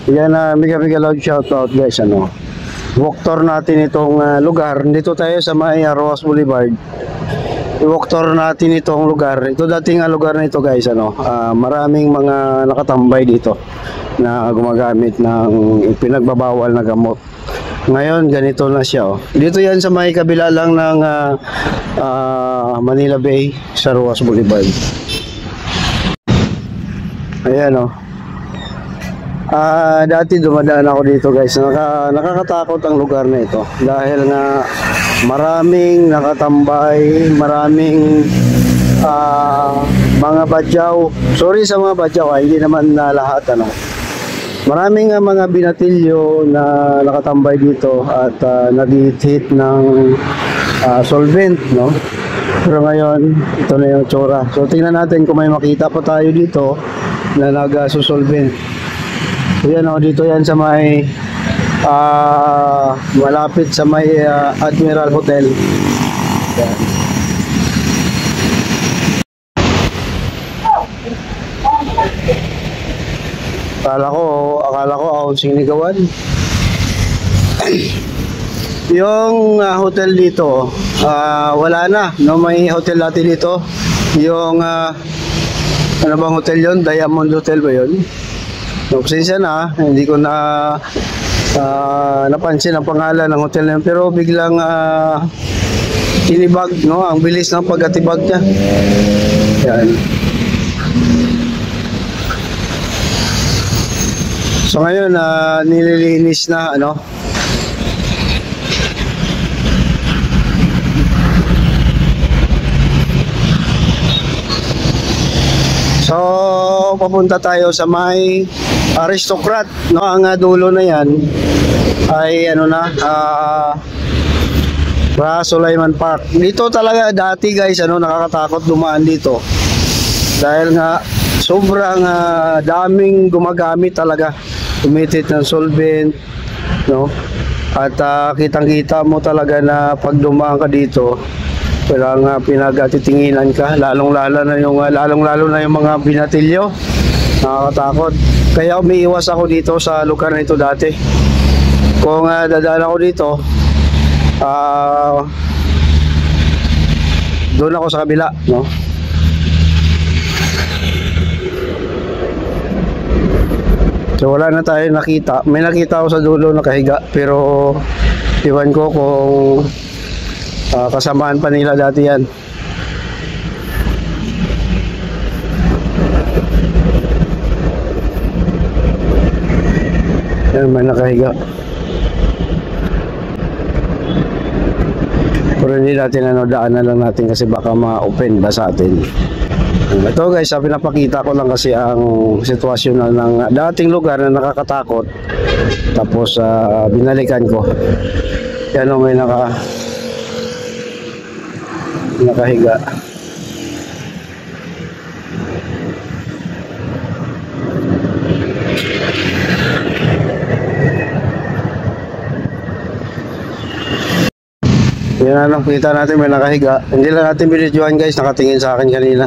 Yan na mega loud shoutout guys, ano. Walk tour natin itong lugar. Dito tayo sa may Rojas Boulevard. I-walk tour natin itong lugar. Ito dating lugar na ito guys, ano. Maraming mga nakatambay dito na gumagamit ng pinagbabawal na gamot. Ngayon ganito na siya, oh. Dito yan sa may kabila lang ng Manila Bay sa Rojas Boulevard. Ayan, oh. Dati dumadaan ako dito guys. Nakakatakot ang lugar na ito dahil nga maraming nakatambay, maraming mga badyaw. Sorry sa mga badyaw, hindi naman na lahat, ano. Maraming mga binatilyo na nakatambay dito at nag-hit ng solvent, no. Pero ngayon ito na yung tsura. So tingnan natin kung may makita pa tayo dito na nag-solvent. So yan, oh, dito yan sa may malapit sa may Admiral Hotel. Yan. Akala ko ako sinigawan. Yung hotel dito wala na, no. May hotel dati dito, yung ano bang hotel yon? Diamond Hotel ba yun? No, pasensya na, hindi ko na napansin ang pangalan ng hotel na yun, pero biglang tinibag, no. Ang bilis ng pagkatibag niya. Yan. So ngayon nililinis na, ano. So papunta tayo sa may Aristocrat, no. Ang dulo na yan ay ano na, Sulaiman Park. Dito talaga dati guys, ano, nakakatakot dumaan dito dahil nga sobrang daming gumagamit talaga, umitit ng solvent, no. At kitang-kita mo talaga na pag dumaan ka dito, kailangan pinagtitinginan ka, lalong-lalo na yung mga binatilyo. Nakakatakot. Kaya umiiwas ako dito sa lugar na ito dati. Kung dadaan ako dito, doon ako sa kabila, no. So wala na tayo nakita. May nakita ako sa dulo nakahiga, pero iwan ko kung kasamaan pa nila dati yan. Yan, may nakahiga. Pero hindi natin daanan lang natin kasi baka ma-open ba sa atin. Ito guys, pinapakita ko lang kasi ang sitwasyon ng dating lugar na nakakatakot. Tapos binalikan ko. Yan, may nakahiga. Yan ang kita natin, may nakahiga. Hindi lang natin binidyohan guys, nakatingin sa akin kanina.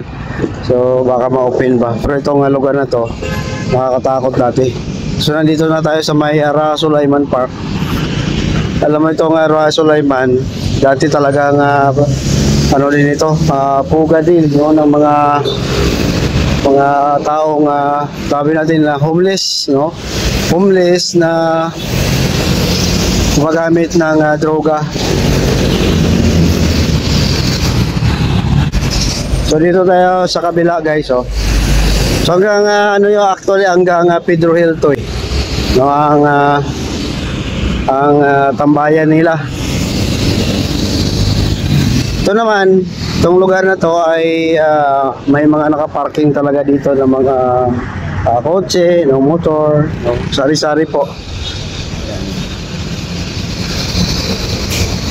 So baka ma-open ba. Pero itong lugar na to, nakakatakot dati. So nandito na tayo sa may Sulaiman Park. Alam mo itong Sulaiman, dati talagang ano din ito, puga din, no, ng mga taong sabi natin na homeless, no. Homeless na gumagamit ng droga. So dito tayo sa kabila guys, oh. So hanggang actually hanggang Pedro Hill to, eh. No, ang tambayan nila. Ito naman, itong lugar na to ay may mga nakaparking talaga dito ng mga kotse, ng motor, no, sari-sari po.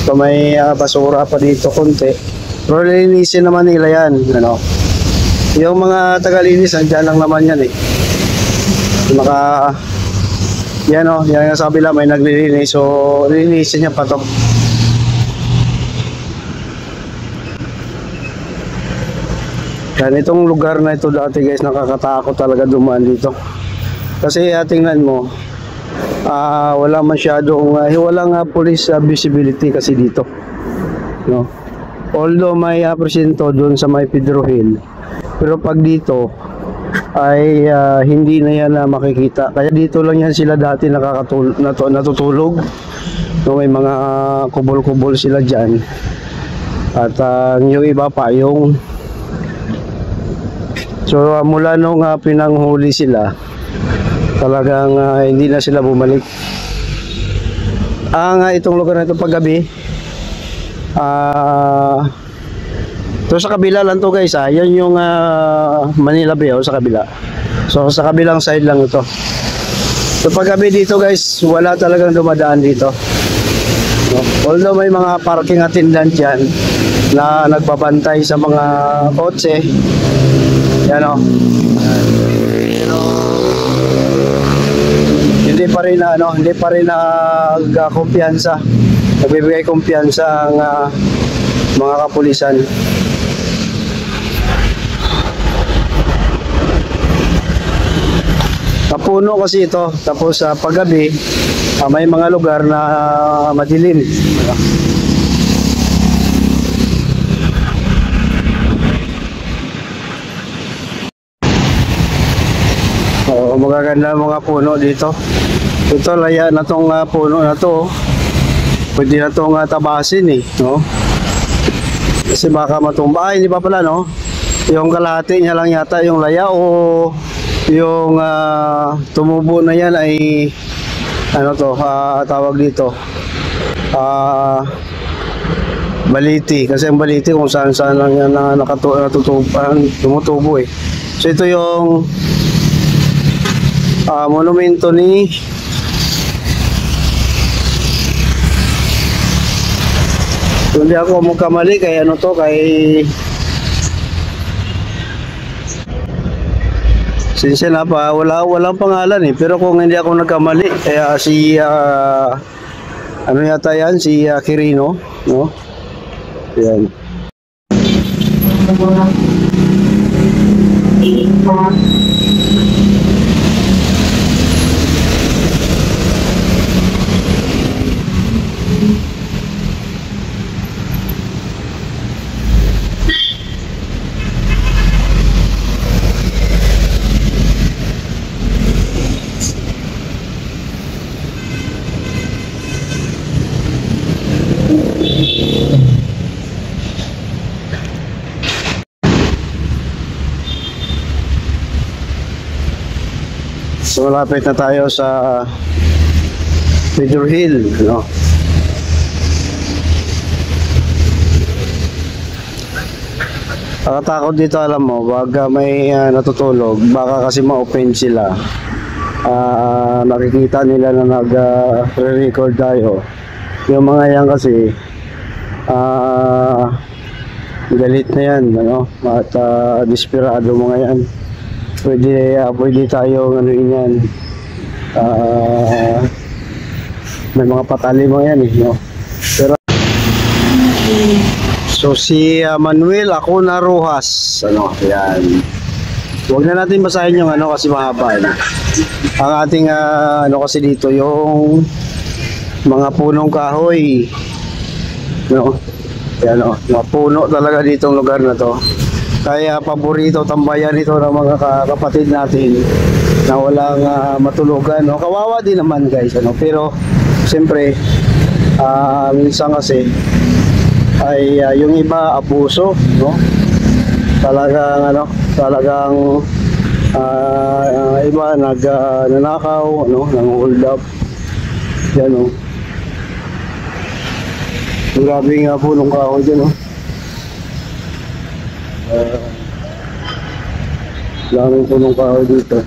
So may basura pa dito konti. Pero linisin naman nila yan, ano. Yung mga tagalinis, andyan lang naman yan, eh. Yan o, yan sa kabila may naglilinis. So, lilinisin niya pa to. Yan, itong lugar na ito dati guys, nakakatakot talaga dumaan dito. Kasi tingnan mo, wala masyadong, walang police visibility kasi dito. No? Although may presinto doon sa may Pedro Hill, pero pag dito ay hindi na yan makikita. Kaya dito lang yan sila dati natutulog. No, may mga kubol-kubol sila dyan. At yung iba pa yung so mula nung pinanghuli sila, talagang hindi na sila bumalik. Itong lugar na ito paggabi, so sa kabila lang to guys, yan yung Manila Bay sa kabila. So sa kabilang side lang ito. So paggabi dito guys, wala talagang dumadaan dito. No? Although may mga parking attendant yan na nagbabantay sa mga kotse. Yan o. Hindi pa rin kumpiyansa. Nagbibigay kumpiyansa ang mga kapulisan. Napuno kasi ito. Tapos paggabi, may mga lugar na madilim. Magaganda mga puno dito. Ito laya na tong puno na to. Pwede na tong tabasin no? Kasi baka matumba. Hindi pa pala no? Yung kalahati niya lang yata yung laya o yung tumubo na yan ay ano to, tawag dito baliti. Kasi ang baliti kung saan saan lang yan tumutubo So ito yung monumento ni hindi ako magkamali kay ano to, kay sinsya na pa, walang pangalan pero kung hindi ako nagkamali kaya si ano yata yan, si Quirino, no? Yan. So malapit na tayo sa Pedro Hill, no? Nakatakot dito, alam mo, wag may natutulog, baka kasi ma-open sila. Nakikita nila na nag-record tayo. Yung mga yan kasi galit na yan, ano? At desperado mga yan. Pwede tayo yan. May mga patali mo yan no? Pero so si Manuel Acuna Rojas, ano, yan. Huwag na natin basahin yung ano kasi mahaba. Ang ating ano kasi dito yung mga punong kahoy, no? Yan o, mga puno talaga ditong lugar na to. Kaya paborito tambayan ito ng mga kapatid natin na walang matulugan, no? Kawawa din naman guys, ano? Pero siyempre minsan kasi ay yung iba abuso, no? Talagang iba nanakaw, no? Nang hold up. Yan, no? Grabe nga po nung kahoy dyan, no? Daming punong kahoy dito.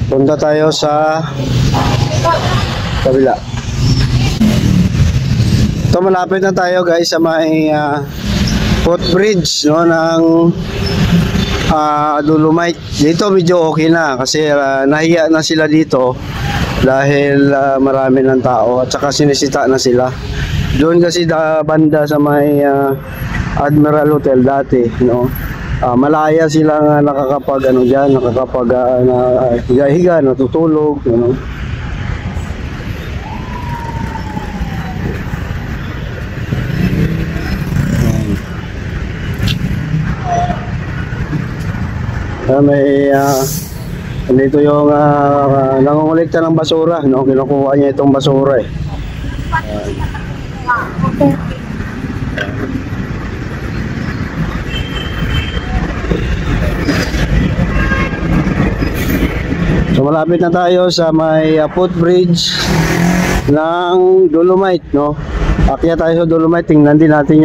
Punta tayo sa kabila. Ito, malapit na tayo guys sa may footbridge, no, ng Dolomite. Dito medyo okay na kasi nahiya na sila dito dahil marami ng tao at saka sinisita na sila. Doon kasi banda sa may Admiral Hotel dati, no? Malaya sila nakakapag diyan, nakakapag higa-higa, natutulog, no? May dito yung nangongolekta ng basura, no? Kinukuha niya itong basura eh. So malapit na tayo sa may footbridge ng Dolomite, no? Akyat tayo sa Dolomite, tingnan din natin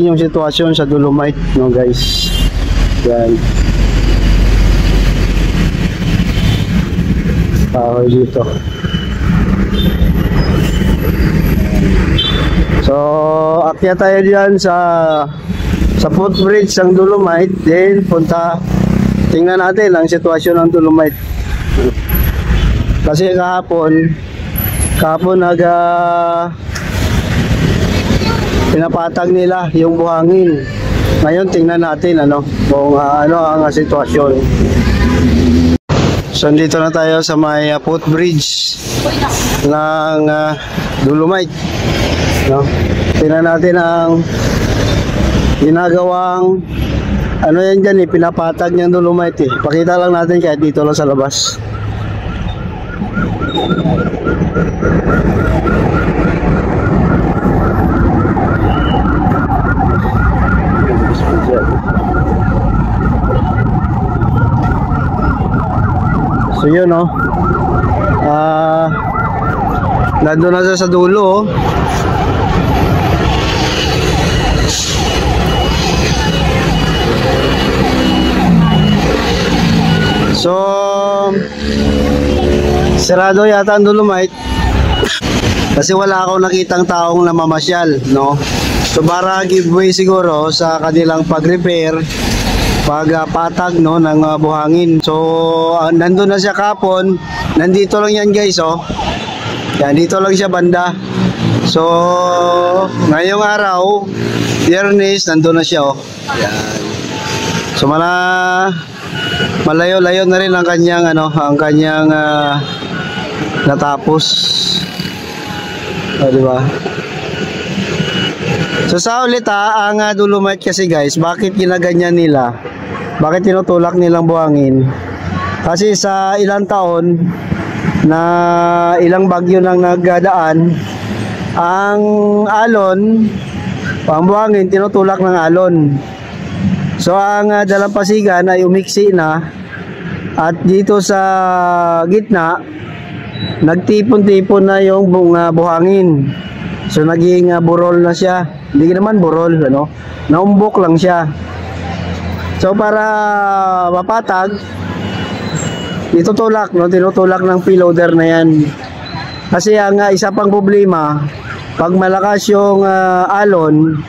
yung sitwasyon sa Dolomite, no guys. Yan. Kahoy dito. So, akyat tayo diyan sa footbridge ng Dolomite, then tingnan natin ang sitwasyon ng Dolomite. Kasi kahapon pinapatag nila yung buhangin. Ngayon tingnan natin kung ano ang sitwasyon. So dito na tayo sa may footbridge ng Dolomite, no? Tingnan natin ang ginagawang yan dyan pinapatag niyang Dolomite eh. Pakita lang natin kahit dito lang sa labas. So yun nandun na sa dulo So sarado yata ang Dolomite kasi wala akong nakitang taong namamasyal, no? So para giveaway siguro sa kanilang pag-repair, pagpatag ng buhangin. So nandun na siya kapon, nandito lang yan guys, yan, dito lang siya banda. So ngayong araw, Biyernes, nandun na siya, yan. So malayo-layo na rin ang kanyang natapos. Di ba? So sa ulit ang Dolomite kasi guys, bakit ginaganyan nila? Bakit tinutulak nilang buhangin? Kasi sa ilang taon na ilang bagyo nang nagdaan, ang buhangin tinutulak ng alon. So ang dalampasigan ay umiksi na at dito sa gitna nagtipon-tipon na yung buhangin. So naging burol na siya. Hindi naman burol, naumbok lang siya. So para mapatag, tinutulak ng payloader na yan. Kasi ang isa pang problema, pag malakas yung alon,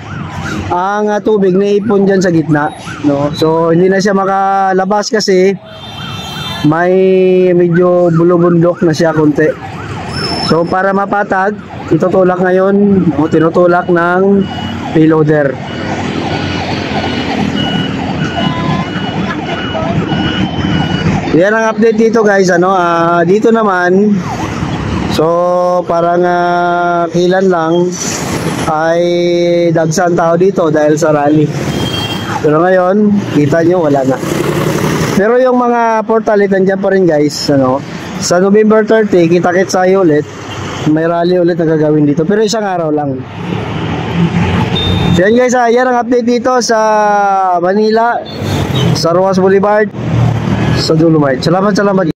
ang tubig naipon dyan sa gitna, no? So hindi na siya makalabas kasi may medyo bulubundok na siya konti. So para mapatag, itutulak ngayon, tinutulak ng payloader. Yan ang update dito guys, dito naman, so parang kilan lang ay dagsan tao dito dahil sa rally. Pero ngayon, kita nyo wala na. Pero yung mga portalit nandiyan pa rin guys, sa November 30, kita-kits tayo ulit. May rally ulit na gagawin dito, pero isang araw lang. So yan guys, yan ang update dito sa Manila, sa Rojas Boulevard, sa Dolomite. Salamat.